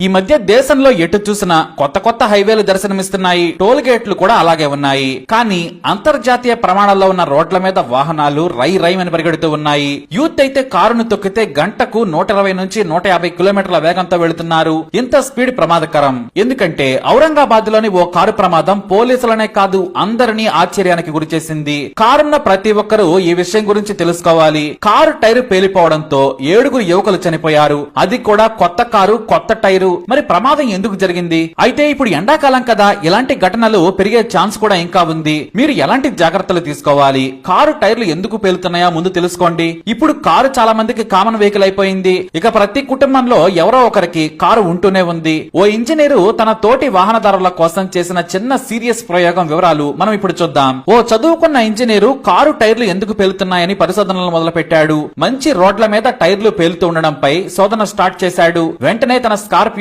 ఈ మధ్య దేశంలో ఎటు చూసినా కొత్త హైవేలు దర్శనమిస్తున్నాయి. టోల్ గేట్లు కూడా అలాగే ఉన్నాయి. కానీ అంతర్జాతీయ ప్రమాణాల్లో ఉన్న రోడ్ల మీద వాహనాలు రైమని పరిగెడుతూ ఉన్నాయి. యూత్ అయితే కారును తొక్కితే గంటకు 120 నుంచి 150 కిలోమీటర్ల వేగంతో వెళుతున్నారు. ఇంత స్పీడ్ ప్రమాదకరం. ఎందుకంటే ఔరంగాబాద్ లోని ఓ కారు ప్రమాదం పోలీసులనే కాదు అందరినీ ఆశ్చర్యానికి గురిచేసింది. కారున్న ప్రతి ఒక్కరూ ఈ విషయం గురించి తెలుసుకోవాలి. కారు టైరు పేలిపోవడంతో 7 యువకులు చనిపోయారు. అది కూడా కొత్త కారు, కొత్త టైరు. మరి ప్రమాదం ఎందుకు జరిగింది? అయితే ఇప్పుడు ఎండాకాలం కదా, ఇలాంటి ఘటనలు పెరిగే ఛాన్స్ కూడా ఇంకా ఉంది. మీరు ఎలాంటి జాగ్రత్తలు తీసుకోవాలి? కారు టైర్లు ఎందుకు పేలుతున్నాయో ముందు తెలుసుకోండి. ఇప్పుడు కారు చాలా మందికి కామన్ వెహికల్ అయిపోయింది. ఇక ప్రతి కుటుంబంలో ఎవరో ఒకరికి కారు ఉంటూనే ఉంది. ఓ ఇంజనీరు తన తోటి వాహనదారుల కోసం చేసిన చిన్న సీరియస్ ప్రయోగం వివరాలు మనం ఇప్పుడు చూద్దాం. ఓ చదువుకున్న ఇంజనీరు కారు టైర్లు ఎందుకు పేలుతున్నాయని పరిశోధనలు మొదలు పెట్టాడు. మంచి రోడ్ల మీద టైర్లు పేలుతూ ఉండడంపై శోధన స్టార్ట్ చేశాడు. వెంటనే తన స్కార్పియో